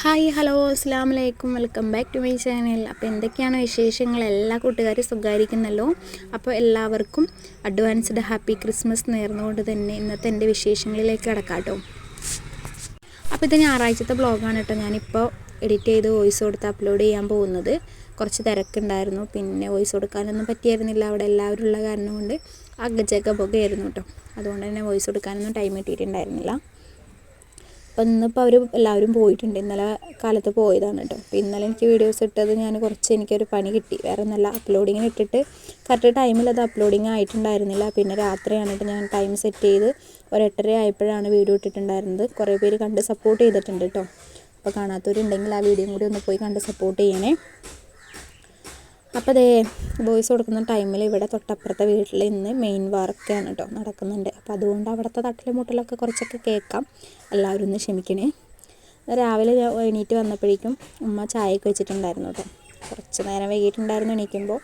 Hi hello അസ്സലാമു അലൈക്കും welcome back to my channel. അപ്പോൾ എന്തൊക്കെയാണ് വിശേഷങ്ങൾ? എല്ലാ കൂട്ടുകാരും സുഖമായിരിക്കുന്നല്ലോ. അപ്പോൾ എല്ലാവർക്കും അഡ്വാൻസ്ഡ് ഹാപ്പി ക്രിസ്മസ് നേർന്നുകൊണ്ട് തന്നെ ഇന്നത്തെ എൻ്റെ വിശേഷങ്ങളിലേക്ക് കടക്കാം കേട്ടോ. അപ്പോൾ ഇത് ഞായറാഴ്ചത്തെ വ്ളോഗാണ് കേട്ടോ. ഞാനിപ്പോൾ എഡിറ്റ് ചെയ്ത് വോയിസ് കൊടുത്ത് അപ്ലോഡ് ചെയ്യാൻ പോകുന്നത്. കുറച്ച് തിരക്കുണ്ടായിരുന്നു, പിന്നെ വോയിസ് കൊടുക്കാനൊന്നും പറ്റിയായിരുന്നില്ല. അവിടെ എല്ലാവരും ഉള്ള കാരണം കൊണ്ട് അകച്ചൊക്കെ പുകയായിരുന്നു കേട്ടോ. അതുകൊണ്ട് തന്നെ വോയിസ് കൊടുക്കാനൊന്നും ടൈം കിട്ടിയിട്ടുണ്ടായിരുന്നില്ല. അപ്പോൾ ഇന്നിപ്പോൾ എല്ലാവരും പോയിട്ടുണ്ട്. ഇന്നലെ കാലത്ത് പോയതാണ് കേട്ടോ. അപ്പോൾ ഇന്നലെ എനിക്ക് വീഡിയോസ് ഇട്ടത് എനിക്കൊരു പണി കിട്ടി. വേറെ ഒന്നല്ല, അപ്ലോഡിങ്ങിന് ഇട്ടിട്ട് കറക്റ്റ് ടൈമിൽ അത് അപ്ലോഡിങ് ആയിട്ടുണ്ടായിരുന്നില്ല. പിന്നെ രാത്രിയാണ് ഞാൻ ടൈം സെറ്റ് ചെയ്ത് 8:30 ആയപ്പോഴാണ് വീഡിയോ ഇട്ടിട്ടുണ്ടായിരുന്നത്. കുറേ പേര് കണ്ട് സപ്പോർട്ട് ചെയ്തിട്ടുണ്ട് കേട്ടോ. അപ്പോൾ കാണാത്തവരുണ്ടെങ്കിൽ ആ വീഡിയോയും കൂടി ഒന്ന് പോയി കണ്ട് സപ്പോർട്ട് ചെയ്യണേ. അപ്പോൾ വോയിസ് കൊടുക്കുന്ന ടൈമിൽ ഇവിടെ തൊട്ടപ്പുറത്തെ വീട്ടിൽ ഇന്ന് മെയിൻ വർക്കാണ് കേട്ടോ നടക്കുന്നുണ്ട്. അപ്പോൾ അതുകൊണ്ട് അവിടുത്തെ തട്ടിലും മുട്ടലൊക്കെ കുറച്ചൊക്കെ കേൾക്കാം. എല്ലാവരും ഒന്ന് ക്ഷമിക്കണേ. രാവിലെ എണീറ്റ് വന്നപ്പോഴേക്കും ഉമ്മ ചായയൊക്കെ വെച്ചിട്ടുണ്ടായിരുന്നു കേട്ടോ. കുറച്ച് നേരം വൈകിട്ടുണ്ടായിരുന്നു എണീക്കുമ്പോൾ.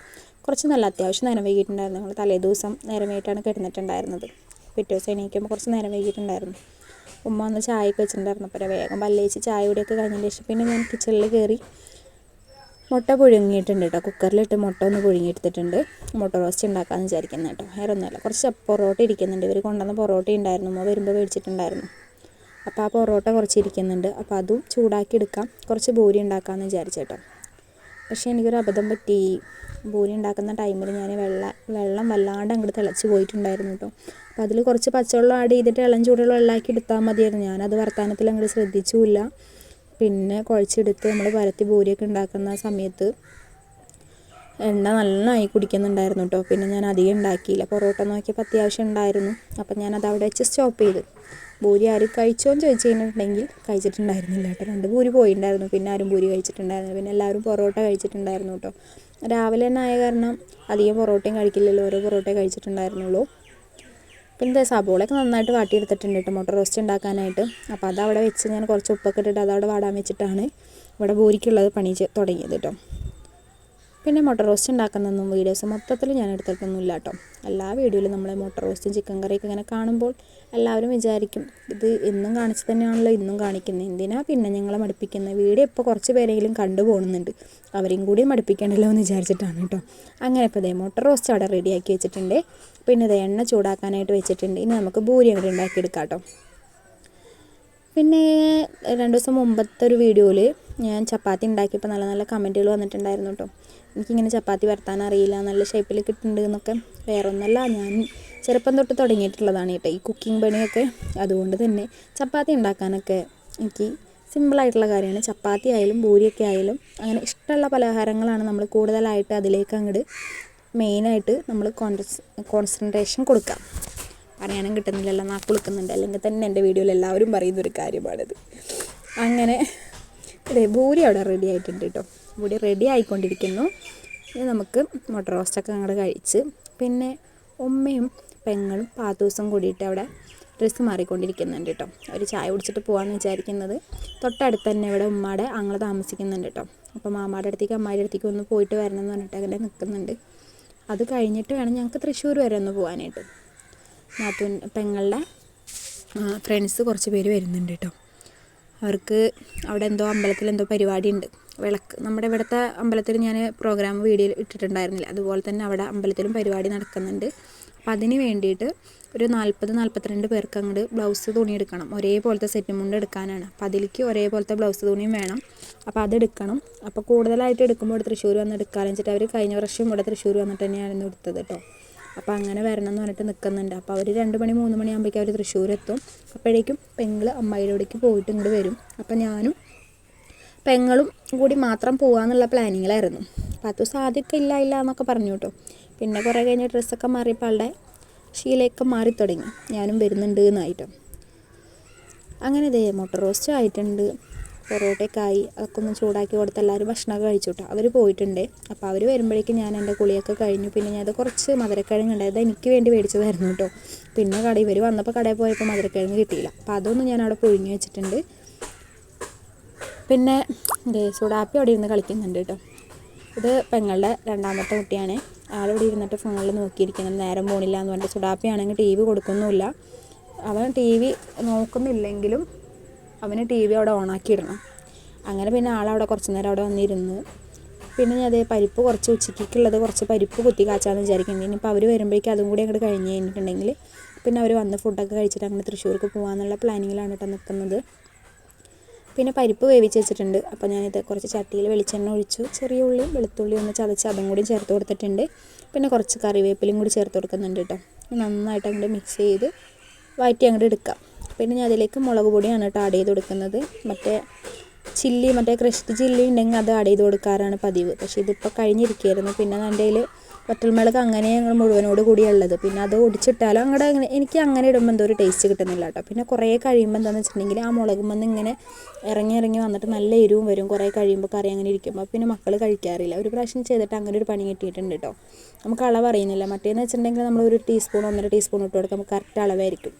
അത്യാവശ്യം നേരം വൈകിട്ടുണ്ടായിരുന്നു. ഞങ്ങൾ തലേദിവസം നേരം വൈകിട്ടാണ് കിടന്നിട്ടുണ്ടായിരുന്നത്. പിറ്റേ ദിവസം എണീക്കുമ്പോൾ കുറച്ച് നേരം വൈകിട്ടുണ്ടായിരുന്നു. ഉമ്മ ഒന്ന് ചായയൊക്കെ വെച്ചിട്ടുണ്ടായിരുന്നു. അപ്പോൾ വേഗം പല്ലേച്ച് ചായ കൂടിയൊക്കെ കഴിഞ്ഞതിന് ശേഷം പിന്നെ ഞാൻ കിച്ചണിൽ കയറി മുട്ട പുഴുങ്ങിയിട്ടുണ്ട് കേട്ടോ. കുക്കറിലിട്ട് മുട്ട ഒന്ന് പുഴുങ്ങിയെടുത്തിട്ടുണ്ട്. മുട്ട റോസ്റ്റ് ഉണ്ടാക്കാമെന്ന് വിചാരിക്കുന്നത് കേട്ടോ. വേറെ ഒന്നുമല്ല, കുറച്ച് പൊറോട്ട ഇരിക്കുന്നുണ്ട്. ഇവർ കൊണ്ടുവന്ന പൊറോട്ട ഉണ്ടായിരുന്നു, ഉമ്മ വരുമ്പോൾ മേടിച്ചിട്ടുണ്ടായിരുന്നു. അപ്പോൾ ആ പൊറോട്ട കുറച്ച് ഇരിക്കുന്നുണ്ട്. അപ്പോൾ അതും ചൂടാക്കി എടുക്കാം, കുറച്ച് ബൂരി ഉണ്ടാക്കാമെന്ന് വിചാരിച്ചു കേട്ടോ. പക്ഷേ എനിക്കൊരു അബദ്ധം പറ്റി. ബൂരി ഉണ്ടാക്കുന്ന ടൈമിൽ ഞാൻ വെള്ളം വല്ലാണ്ട് അങ്ങോട്ട് തിളച്ച് പോയിട്ടുണ്ടായിരുന്നു കേട്ടോ. അപ്പോൾ അതിൽ കുറച്ച് പച്ചവെള്ളം ആഡ് ചെയ്തിട്ട് ഇളം ചൂടുള്ള വെള്ളമാക്കി എടുത്താൽ മതിയായിരുന്നു. ഞാനത് വർത്താനത്തിൽ അങ്ങോട്ട് ശ്രദ്ധിച്ചില്ല. പിന്നെ കുഴച്ചെടുത്ത് നമ്മൾ പരത്തി ബൂരിയൊക്കെ ഉണ്ടാക്കുന്ന സമയത്ത് എണ്ണ നന്നായി കുടിക്കുന്നുണ്ടായിരുന്നു കേട്ടോ. പിന്നെ ഞാൻ അധികം ഉണ്ടാക്കിയില്ല. പൊറോട്ട നോക്കിയപ്പോൾ അത്യാവശ്യം ഉണ്ടായിരുന്നു. അപ്പം ഞാനത് അവിടെ വെച്ച് സ്റ്റോപ്പ് ചെയ്തു. ബൂരി ആരും കഴിച്ചോന്ന് ചോദിച്ചു കഴിഞ്ഞിട്ടുണ്ടെങ്കിൽ കഴിച്ചിട്ടുണ്ടായിരുന്നില്ല കേട്ടോ. 2 ബൂരി പോയിട്ടുണ്ടായിരുന്നു. പിന്നെ ആരും ബൂരി കഴിച്ചിട്ടുണ്ടായിരുന്നില്ല. പിന്നെ എല്ലാവരും പൊറോട്ട കഴിച്ചിട്ടുണ്ടായിരുന്നു കേട്ടോ. രാവിലെ തന്നെ ആയ കാരണം അധികം പൊറോട്ടയും കഴിക്കില്ലല്ലോ, ഓരോ പൊറോട്ടയെ കഴിച്ചിട്ടുണ്ടായിരുന്നുള്ളൂ. പിന്നെ സബോളയൊക്കെ നന്നായിട്ട് വാട്ടിയെടുത്തിട്ടുണ്ട് കേട്ടോ മുട്ട റോസ്റ്റ് ഉണ്ടാക്കാനായിട്ട്. അപ്പോൾ അതവിടെ വെച്ച് ഞാൻ കുറച്ച് ഉപ്പൊക്കെ ഇട്ടിട്ട് അതവിടെ വാടാൻ വെച്ചിട്ടാണ് ഇവിടെ ബൂരിക്കുള്ളത് പണി തുടങ്ങിയത് കേട്ടോ. പിന്നെ മുട്ട റോസ്റ്റ് ഉണ്ടാക്കുന്നതൊന്നും വീഡിയോസ് മൊത്തത്തിൽ ഞാൻ എടുത്തിട്ടൊന്നുമില്ല കേട്ടോ. എല്ലാ വീഡിയോയിലും നമ്മൾ മുട്ട റോസ്റ്റും ചിക്കൻ കറിയൊക്കെ ഇങ്ങനെ കാണുമ്പോൾ എല്ലാവരും വിചാരിക്കും ഇത് എന്നും കാണിച്ച് തന്നെയാണല്ലോ ഇന്നും കാണിക്കുന്നത്, എന്തിനാ പിന്നെ ഞങ്ങളെ മടുപ്പിക്കുന്നത്. വീഡിയോ ഇപ്പോൾ കുറച്ച് പേരെങ്കിലും കണ്ടു പോകുന്നുണ്ട്, അവരെയും കൂടി മടുപ്പിക്കണ്ടല്ലോ എന്ന് വിചാരിച്ചിട്ടാണ് കേട്ടോ. അങ്ങനെ ഇപ്പോൾ മുട്ട റോസ്റ്റ് അവിടെ റെഡിയാക്കി വെച്ചിട്ടുണ്ട്. പിന്നെ എണ്ണ ചൂടാക്കാനായിട്ട് വെച്ചിട്ടുണ്ട്. ഇനി നമുക്ക് ബൂരി അങ്ങോട്ട് ഉണ്ടാക്കിയെടുക്കാം കേട്ടോ. പിന്നെ 2 ദിവസം മുമ്പത്തെ ഒരു വീഡിയോയിൽ ഞാൻ ചപ്പാത്തി ഉണ്ടാക്കിയപ്പോൾ നല്ല നല്ല കമൻറ്റുകൾ വന്നിട്ടുണ്ടായിരുന്നു കേട്ടോ. എനിക്കിങ്ങനെ ചപ്പാത്തി വരത്താൻ അറിയില്ല, നല്ല ഷേപ്പിൽ കിട്ടുന്നുണ്ട് എന്നൊക്കെ. വേറെ ഒന്നല്ല, ഞാൻ ചെറുപ്പം തൊട്ട് തുടങ്ങിയിട്ടുള്ളതാണ് കേട്ടോ ഈ കുക്കിംഗ് പണിയൊക്കെ. അതുകൊണ്ട് തന്നെ ചപ്പാത്തി ഉണ്ടാക്കാനൊക്കെ എനിക്ക് സിമ്പിളായിട്ടുള്ള കാര്യമാണ്. ചപ്പാത്തി ആയാലും പൂരിയൊക്കെ ആയാലും അങ്ങനെ ഇഷ്ടമുള്ള പലഹാരങ്ങളാണ് നമ്മൾ കൂടുതലായിട്ട് അതിലേക്ക് അങ്ങോട്ട് മെയിനായിട്ട് നമ്മൾ കോൺസെൻട്രേഷൻ കൊടുക്കുക. പറയാനും കിട്ടുന്നില്ലല്ലോ, നാക്ക് കൊടുക്കുന്നുണ്ട്. അല്ലെങ്കിൽ തന്നെ എൻ്റെ വീഡിയോയിൽ എല്ലാവരും പറയുന്നൊരു കാര്യമാണിത്. അങ്ങനെ ബൂരി അവിടെ റെഡി ആയിട്ടുണ്ട് കേട്ടോ. ബൂരി റെഡി ആയിക്കൊണ്ടിരിക്കുന്നു. ഇനി നമുക്ക് മുട്ട റോസ്റ്റൊക്കെ അങ്ങോട്ട് കഴിച്ച് പിന്നെ ഉമ്മയും പെങ്ങളും പാത്തൂസും കൂടിയിട്ട് അവിടെ ഡ്രസ്സ് മാറിക്കൊണ്ടിരിക്കുന്നുണ്ട് കേട്ടോ. അവർ ചായ കുടിച്ചിട്ട് പോകാമെന്ന് വിചാരിക്കുന്നത്. തൊട്ടടുത്ത് തന്നെ ഇവിടെ ഉമ്മയുടെ ആങ്ങള താമസിക്കുന്നുണ്ട് കേട്ടോ. അപ്പോൾ മാമായുടെ അടുത്തേക്ക് അമ്മായിയുടെ അടുത്തേക്ക് ഒന്ന് പോയിട്ട് വരണം എന്ന് പറഞ്ഞിട്ട് അങ്ങനെ നിൽക്കുന്നുണ്ട്. അത് കഴിഞ്ഞിട്ട് വേണം ഞങ്ങൾക്ക് തൃശ്ശൂർ വരെ ഒന്ന് പോകാനായിട്ട്. പെങ്ങളുടെ ഫ്രണ്ട്സ് കുറച്ച് പേര് വരുന്നുണ്ട് കേട്ടോ. അവർക്ക് അവിടെ അമ്പലത്തിൽ എന്തോ പരിപാടി ഉണ്ട്. നമ്മുടെ ഇവിടുത്തെ അമ്പലത്തിൽ ഞാൻ പ്രോഗ്രാം വീഡിയോ ഇട്ടിട്ടുണ്ടായിരുന്നില്ല, അതുപോലെ തന്നെ അവിടെ അമ്പലത്തിലും പരിപാടി നടക്കുന്നുണ്ട്. അപ്പോൾ അതിന് വേണ്ടിയിട്ട് ഒരു 40-42 പേർക്ക് അങ്ങോട്ട് ബ്ലൗസ് തുണി എടുക്കണം. ഒരേപോലത്തെ സെറ്റ് മുണ്ട് എടുക്കാനാണ്. അപ്പോൾ അതിലേക്ക് ഒരേപോലത്തെ ബ്ലൗസ് തുണിയും വേണം. അപ്പോൾ അതെടുക്കണം. അപ്പോൾ കൂടുതലായിട്ട് എടുക്കുമ്പോൾ ഇവിടെ തൃശ്ശൂർ വന്ന് എടുക്കാമെന്ന് വെച്ചിട്ട് അവർ കഴിഞ്ഞ വർഷം ഇവിടെ തൃശ്ശൂർ വന്നിട്ട് തന്നെയാണ് എടുത്തത് കേട്ടോ. അപ്പോൾ അങ്ങനെ വരണം എന്ന് പറഞ്ഞിട്ട് നിൽക്കുന്നുണ്ട്. അപ്പോൾ അവർ 2 മണി 3 മണിയാകുമ്പോഴേക്കും അവർ തൃശ്ശൂരെത്തും. അപ്പോഴേക്കും പെങ്ങൾ അമ്മായിയുടെ അവിടേക്ക് പോയിട്ട് ഇങ്ങോട്ട് വരും. അപ്പോൾ ഞാനും പെങ്ങളും കൂടി മാത്രം പോകാമെന്നുള്ള പ്ലാനിങ്ങിലായിരുന്നു. അപ്പോൾ അത് സാധ്യമൊക്കെ ഇല്ല എന്നൊക്കെ പറഞ്ഞു കേട്ടോ. പിന്നെ കുറേ കഴിഞ്ഞ് ഡ്രസ്സൊക്കെ മാറിയപ്പോൾ ആളുടെ ശീലയൊക്കെ മാറി തുടങ്ങി. ഞാനും വരുന്നുണ്ട് എന്നായിട്ടോ. അങ്ങനെ മുട്ട റോസ്റ്റ് ആയിട്ടുണ്ട്, പൊറോട്ടയൊക്കെ ആയി. അതൊക്കെ ഒന്ന് ചൂടാക്കി കൊടുത്ത് എല്ലാവരും ഭക്ഷണമൊക്കെ കഴിച്ചു കേട്ടോ. അവർ പോയിട്ടുണ്ട്. അപ്പോൾ അവർ വരുമ്പോഴേക്കും ഞാൻ എൻ്റെ കുളിയൊക്കെ കഴിഞ്ഞു. പിന്നെ ഞാൻ കുറച്ച് മധുരക്കിഴങ്ങ് ഉണ്ടായത് എനിക്ക് വേണ്ടി മേടിച്ചതായിരുന്നു കേട്ടോ. പിന്നെ ഇവർ വന്നപ്പോൾ കടയിൽ പോയപ്പോൾ മധുരക്കിഴങ്ങ് കിട്ടിയില്ല. അപ്പോൾ അതൊന്നും ഞാൻ അവിടെ പുഴുങ്ങി വെച്ചിട്ടുണ്ട്. പിന്നെ സുഡാപ്പി അവിടെ ഇരുന്ന് കളിക്കുന്നുണ്ട് കേട്ടോ. ഇത് പെങ്ങളുടെ 2ാമത്തെ കുട്ടിയാണ്. ആളിവിടെ ഇരുന്നിട്ട് ഫോണിൽ നോക്കിയിരിക്കുന്നത്, നേരം പോണില്ല എന്ന് പറഞ്ഞിട്ട്. സുഡാപ്പിയാണെങ്കിൽ TV കൊടുക്കുന്നുമില്ല. അവൻ TV നോക്കുന്നില്ലെങ്കിലും അവന് TV അവിടെ ഓണാക്കി ഇടണം. അങ്ങനെ പിന്നെ ആളവിടെ കുറച്ച് നേരം അവിടെ വന്നിരുന്നു. പിന്നെ ഞാൻ അതേ പരിപ്പ് കുറച്ച് ഉച്ചയ്ക്കുള്ളത് കുറച്ച് പരിപ്പ് കുത്തി കാച്ചാന്ന് വിചാരിക്കുന്നുണ്ട്. ഇനിയിപ്പോൾ അവർ വരുമ്പോഴേക്കും അതും കൂടി അങ്ങോട്ട് കഴിഞ്ഞ് കഴിഞ്ഞിട്ടുണ്ടെങ്കിൽ പിന്നെ അവർ വന്ന് ഫുഡൊക്കെ കഴിച്ചിട്ട് അങ്ങനെ തൃശ്ശൂർക്ക് പോകാമെന്നുള്ള പ്ലാനിങ്ങിലാണ് കേട്ടോ നിൽക്കുന്നത്. പിന്നെ പരിപ്പ് വേവിച്ച് വെച്ചിട്ടുണ്ട്. അപ്പോൾ ഞാനിത് കുറച്ച് ചട്ടിയിൽ വെളിച്ചെണ്ണ ഒഴിച്ചു, ചെറിയ ഉള്ളി വെളുത്തുള്ളി ഒന്ന് ചതച്ച് അതും കൂടി ചേർത്ത് കൊടുത്തിട്ടുണ്ട്. പിന്നെ കുറച്ച് കറിവേപ്പിലയും കൂടി ചേർത്ത് കൊടുക്കുന്നുണ്ട് കേട്ടോ. നന്നായിട്ട് അങ്ങോട്ട് മിക്സ് ചെയ്ത് വഴറ്റി അങ്ങോട്ട് എടുക്കാം. പിന്നെ ഞാൻ അതിലേക്ക് മുളക് പൊടിയാണ് കേട്ടോ ആഡ് ചെയ്ത് കൊടുക്കുന്നത്. മറ്റേ ക്രഷ്ഡ് ചില്ലി ഉണ്ടെങ്കിൽ അത് ആഡ് ചെയ്ത് കൊടുക്കാറാണ് പതിവ്. പക്ഷേ ഇതിപ്പോൾ കഴിഞ്ഞിരിക്കുകയായിരുന്നു. പിന്നെ എൻ്റെ കയ്യിൽ വറ്റൽമുളക് അങ്ങനെ ഞങ്ങൾ മുഴുവനോട് കൂടിയുള്ളത്. പിന്നെ അത് ഒടിച്ചിട്ടാലും എനിക്ക് അങ്ങനെ ഇടുമ്പോൾ എന്തോ ഒരു ടേസ്റ്റ് കിട്ടുന്നില്ല കേട്ടോ. പിന്നെ കുറേ കഴിയുമ്പോൾ എന്താണെന്ന് വെച്ചിട്ടുണ്ടെങ്കിൽ ആ മുളകുമെന്ന് ഇങ്ങനെ ഇറങ്ങി വന്നിട്ട് നല്ല എരിവും വരും. കുറേ കഴിയുമ്പോൾ കറി അങ്ങനെ ഇരിക്കുമ്പോൾ പിന്നെ മക്കൾ കഴിക്കാറില്ല. ഒരു പ്രാവശ്യം ചെയ്തിട്ട് അങ്ങനെ ഒരു പണി കിട്ടിയിട്ടുണ്ട് കേട്ടോ. നമുക്ക് അളവ് അറിയുന്നില്ല. മറ്റേന്ന് വെച്ചിട്ടുണ്ടെങ്കിൽ നമ്മൾ 1 ടീസ്പൂൺ 1.5 ടീസ്പൂൺ ഇട്ട് കൊടുക്കാം, നമുക്ക് കറക്റ്റ് അളവായിരിക്കും.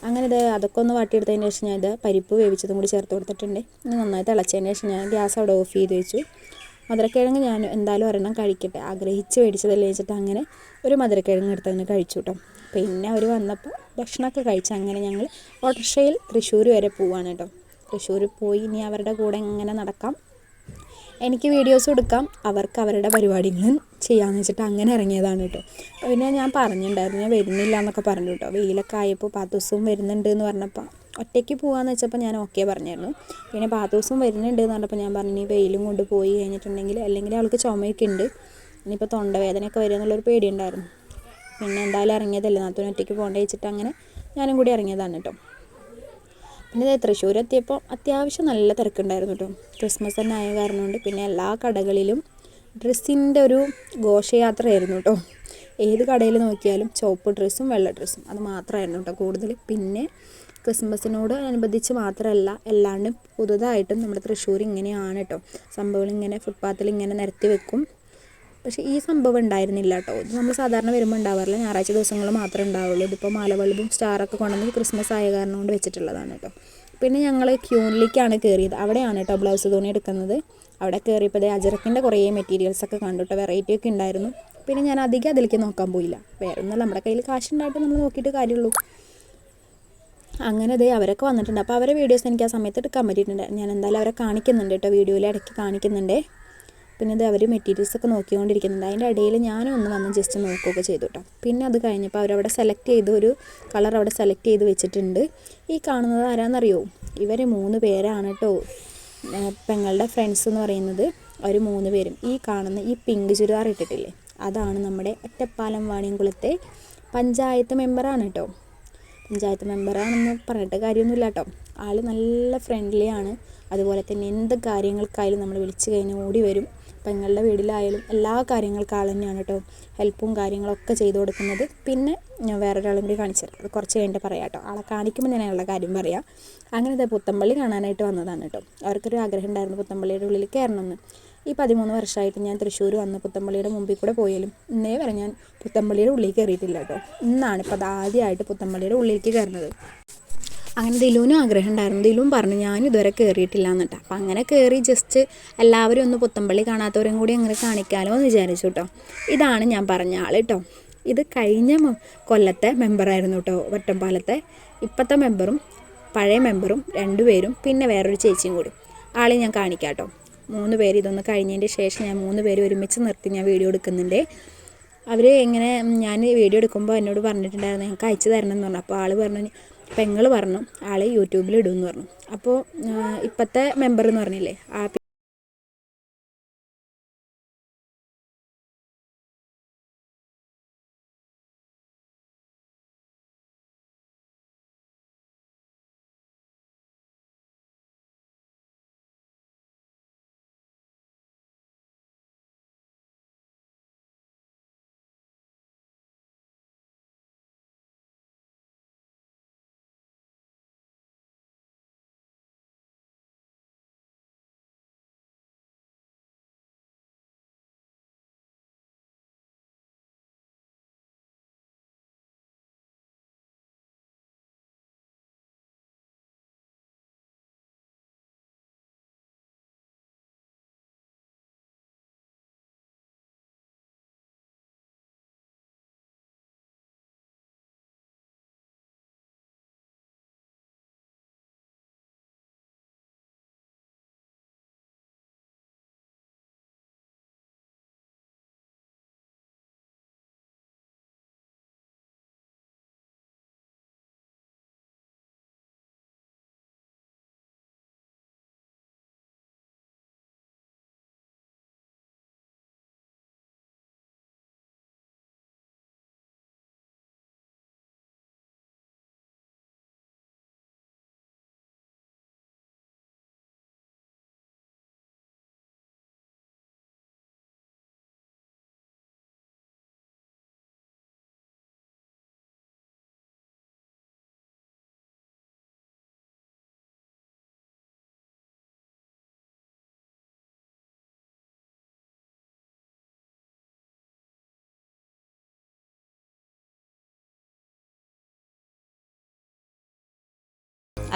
അങ്ങനെ അതൊക്കെ ഒന്ന് വാട്ടിയെടുത്തതിന് ശേഷം ഞാൻ പരിപ്പ് വേവിച്ചതും കൂടി ചേർത്ത് കൊടുത്തിട്ടുണ്ട്. ഇനി നന്നായി തിളച്ചതിന് ശേഷം ഞാൻ ഗ്യാസ് അവിടെ ഓഫ് ചെയ്ത് വെച്ചു. മധുരക്കിഴങ്ങ് ഞാൻ എന്തായാലും ഒരെണ്ണം കഴിക്കട്ടെ, ആഗ്രഹിച്ച് മേടിച്ചതല്ലേ വെച്ചിട്ട് അങ്ങനെ ഒരു മധുരക്കിഴങ്ങ് എടുത്ത് അങ്ങനെ കഴിച്ചു കേട്ടോ. പിന്നെ അവർ വന്നപ്പോൾ ഭക്ഷണമൊക്കെ കഴിച്ച് അങ്ങനെ ഞങ്ങൾ ഓട്ടോറിക്ഷയിൽ തൃശ്ശൂർ വരെ പോവാണ് കേട്ടോ. തൃശ്ശൂർ പോയി ഇനി അവരുടെ കൂടെ ഇങ്ങനെ നടക്കാം, എനിക്ക് വീഡിയോസ് എടുക്കാം, അവർക്ക് അവരുടെ പരിപാടികളും ചെയ്യാമെന്ന് വെച്ചിട്ട് അങ്ങനെ ഇറങ്ങിയതാണ് കേട്ടോ. പിന്നെ ഞാൻ പറഞ്ഞിട്ടുണ്ടായിരുന്നു ഞാൻ വരുന്നില്ല എന്നൊക്കെ പറഞ്ഞു കേട്ടോ. വെയിലൊക്കെ ആയപ്പോൾ പാത്തൂസും വരുന്നുണ്ട് എന്ന് പറഞ്ഞപ്പോൾ ഒറ്റയ്ക്ക് പോകാമെന്ന് വെച്ചപ്പോൾ ഞാൻ ഓക്കെ പറഞ്ഞായിരുന്നു. പിന്നെ പാത്തൂസും വരുന്നുണ്ട് എന്ന് പറഞ്ഞപ്പോൾ ഞാൻ പറഞ്ഞു, ഈ വെയിലും കൊണ്ട് പോയി കഴിഞ്ഞിട്ടുണ്ടെങ്കിൽ അല്ലെങ്കിൽ അവൾക്ക് ചുമയൊക്കെ ഉണ്ട്, ഇനിയിപ്പോൾ തൊണ്ടവേദനയൊക്കെ വരിക എന്നുള്ളൊരു പേടിയുണ്ടായിരുന്നു. പിന്നെ എന്തായാലും ഇറങ്ങിയതല്ലേ, നാത്തൂന് ഒറ്റയ്ക്ക് പോകേണ്ട വെച്ചിട്ട് അങ്ങനെ ഞാനും കൂടി ഇറങ്ങിയതാണ് കേട്ടോ. പിന്നെ തൃശ്ശൂർ എത്തിയപ്പോൾ അത്യാവശ്യം നല്ല തിരക്കുണ്ടായിരുന്നു കേട്ടോ. ക്രിസ്മസ് തന്നെ ആയ കാരണം കൊണ്ട് പിന്നെ എല്ലാ കടകളിലും ഡ്രസ്സിൻ്റെ ഒരു ഘോഷയാത്രയായിരുന്നു കേട്ടോ. ഏത് കടയിൽ നോക്കിയാലും ചുവപ്പ് ഡ്രസ്സും വെള്ള ഡ്രസ്സും അത് മാത്രമായിരുന്നു കേട്ടോ കൂടുതൽ. പിന്നെ ക്രിസ്മസിനോട് അനുബന്ധിച്ച് മാത്രമല്ല, അല്ലാണ്ട് പുതുതായിട്ടും നമ്മുടെ തൃശ്ശൂർ ഇങ്ങനെയാണ് കേട്ടോ. സംഭവങ്ങൾ ഇങ്ങനെ ഫുട്പാത്തിൽ ഇങ്ങനെ നിരത്തി വെക്കും. പക്ഷേ ഈ സംഭവം ഉണ്ടായിരുന്നില്ല കേട്ടോ. ഇത് നമ്മൾ സാധാരണ വരുമ്പോൾ ഉണ്ടാവാറില്ല, ഞായറാഴ്ച ദിവസങ്ങൾ മാത്രമേ ഉണ്ടാവുള്ളൂ. ഇതിപ്പോൾ മാലബൾബും സ്റ്റാറൊക്കെ കൊണ്ടുവന്ന് ക്രിസ്മസ് ആയ കാരണം കൊണ്ട് വെച്ചിട്ടുള്ളതാണ് കേട്ടോ. പിന്നെ ഞങ്ങൾ ക്യൂനിലേക്കാണ് കയറിയത്. അവിടെയാണ് കേട്ടോ ബ്ലൗസ് തുണി എടുക്കുന്നത്. അവിടെ കയറിയപ്പോൾ അജറക്കിൻ്റെ കുറേ മെറ്റീരിയൽസൊക്കെ കണ്ടു കേട്ടോ, വെറൈറ്റി ഒക്കെ ഉണ്ടായിരുന്നു. പിന്നെ ഞാൻ അധികം അതിലേക്ക് നോക്കാൻ പോയില്ല, വേറെ ഒന്നും നമ്മുടെ കയ്യിൽ കാശുണ്ടായിട്ട് നമ്മൾ നോക്കിയിട്ട് കാര്യമുള്ളൂ. അങ്ങനെ അവരൊക്കെ വന്നിട്ടുണ്ട്. അപ്പോൾ അവരെ വീഡിയോസ് എനിക്ക് ആ സമയത്ത് എടുക്കാൻ പറ്റിയിട്ടുണ്ട്. ഞാൻ എന്തായാലും അവരെ കാണിക്കുന്നുണ്ട് കേട്ടോ, വീഡിയോയിൽ ഇടയ്ക്ക് കാണിക്കുന്നുണ്ട്. പിന്നെ അവർ മെറ്റീരിയൽസൊക്കെ നോക്കിക്കൊണ്ടിരിക്കുന്നുണ്ട്. അതിൻ്റെ ഇടയിൽ ഞാനും ഒന്ന് വന്ന് ജസ്റ്റ് നോക്കുകയൊക്കെ ചെയ്തു കേട്ടോ. പിന്നെ അത് കഴിഞ്ഞപ്പോൾ അവരവിടെ സെലക്ട് ചെയ്ത് ഒരു കളർ അവിടെ സെലക്ട് ചെയ്ത് വെച്ചിട്ടുണ്ട്. ഈ കാണുന്നത് ആരാന്നറിയോ? ഇവർ 3 പേരാണ് കേട്ടോ, പെങ്ങളുടെ ഫ്രണ്ട്സ് എന്ന് പറയുന്നത്. അവർ 3 പേരും ഈ കാണുന്ന ഈ പിങ്ക് ചുരിദാർ ഇട്ടിട്ടില്ലേ, അതാണ് നമ്മുടെ ഒറ്റപ്പാലം വാണിയംകുളത്തെ പഞ്ചായത്ത് മെമ്പറാണ് കേട്ടോ. പഞ്ചായത്ത് മെമ്പറാണെന്ന് പറഞ്ഞിട്ട് കാര്യമൊന്നുമില്ല കേട്ടോ. ആൾ നല്ല ഫ്രണ്ട്ലിയാണ്. അതുപോലെ തന്നെ എന്ത് കാര്യങ്ങൾക്കായാലും നമ്മൾ വിളിച്ചു കഴിഞ്ഞാൽ ഓടി വരും. പെങ്ങളുടെ വീട്ടിലായാലും എല്ലാ കാര്യങ്ങൾക്കും ആൾ തന്നെയാണ് കേട്ടോ ഹെൽപ്പും കാര്യങ്ങളൊക്കെ ചെയ്തു കൊടുക്കുന്നത്. പിന്നെ ഞാൻ വേറൊരാളും കൂടി കാണിച്ചു തരാം, അത് കുറച്ച് കഴിഞ്ഞിട്ട് പറയാം കേട്ടോ. ആളെ കാണിക്കുമ്പോൾ ഞാൻ അയാളുടെ കാര്യം പറയാം. അങ്ങനെ പുത്തമ്പള്ളി കാണാനായിട്ട് വന്നതാണ് കേട്ടോ. അവർക്കൊരു ആഗ്രഹം ഉണ്ടായിരുന്നു പുത്തമ്പള്ളിയുടെ ഉള്ളിൽ കയറണമെന്ന്. ഈ 13 വർഷമായിട്ട് ഞാൻ തൃശ്ശൂർ വന്ന് പുത്തമ്പള്ളിയുടെ മുമ്പിൽ കൂടെ പോയാലും ഇന്നേ വരെ ഞാൻ പുത്തമ്പള്ളിയുടെ ഉള്ളിൽ കയറിയിട്ടില്ല കേട്ടോ. ഇന്നാണ് ഇപ്പോൾ അത് ആദ്യമായിട്ട് പുത്തമ്പള്ളിയുടെ ഉള്ളിലേക്ക് കയറുന്നത്. അങ്ങനെ ദിലുവിനും ആഗ്രഹം ഉണ്ടായിരുന്നു. ദിലുവും പറഞ്ഞു ഞാൻ ഇതുവരെ കയറിയിട്ടില്ല എന്നിട്ട്. അപ്പം അങ്ങനെ കയറി ജസ്റ്റ് എല്ലാവരും ഒന്ന് പുത്തമ്പള്ളി കാണാത്തവരും കൂടി അങ്ങനെ കാണിക്കാമല്ലോ എന്ന് വിചാരിച്ചു കേട്ടോ. ഇതാണ് ഞാൻ പറഞ്ഞ ആൾ കേട്ടോ. ഇത് കഴിഞ്ഞ കൊല്ലത്തെ മെമ്പറായിരുന്നു കേട്ടോ, ഒറ്റപ്പാലത്തെ. ഇപ്പോഴത്തെ മെമ്പറും പഴയ മെമ്പറും 2 പേരും പിന്നെ വേറൊരു ചേച്ചിയും കൂടി. ആളെ ഞാൻ കാണിക്കാം കേട്ടോ. 3 പേര് ഇതൊന്ന് കഴിഞ്ഞതിൻ്റെ ശേഷം ഞാൻ 3 പേര് ഒരുമിച്ച് നിർത്തി ഞാൻ വീഡിയോ എടുക്കുന്നുണ്ട്. അവർ ഇങ്ങനെ ഞാൻ വീഡിയോ എടുക്കുമ്പോൾ എന്നോട് പറഞ്ഞിട്ടുണ്ടായിരുന്നു ഞങ്ങൾക്ക് അയച്ചു തരണം എന്ന് പറഞ്ഞു. അപ്പോൾ ആൾ പറഞ്ഞു, പെങ്ങൾ പറഞ്ഞു ആൾ യൂട്യൂബിൽ ഇടുമെന്ന് പറഞ്ഞു. അപ്പോൾ ഇപ്പോഴത്തെ മെമ്പർ എന്ന് പറഞ്ഞില്ലേ ആ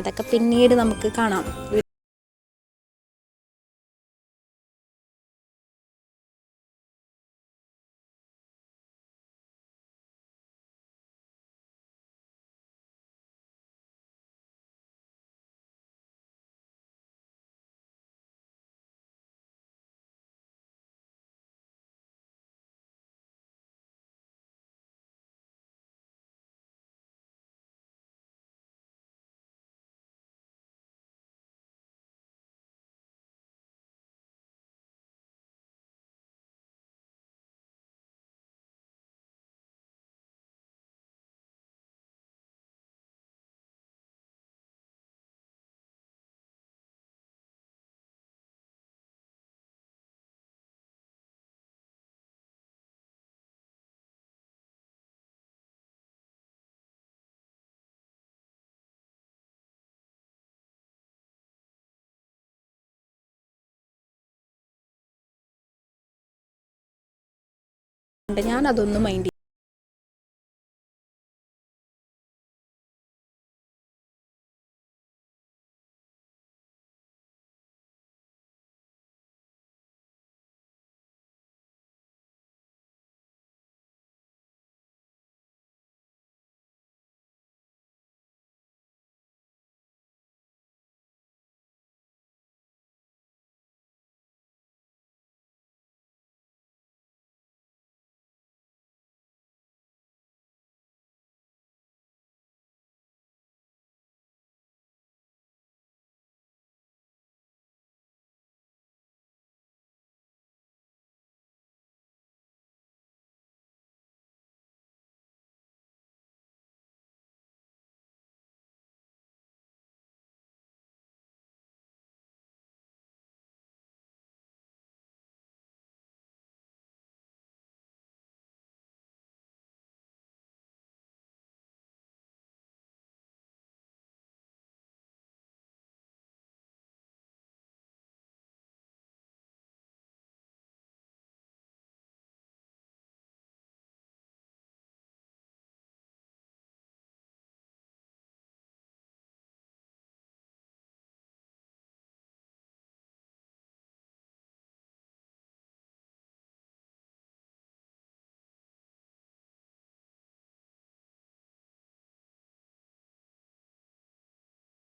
അതൊക്കെ പിന്നീട് നമുക്ക് കാണാം. ഞാൻ അതൊന്നും മൈൻഡ്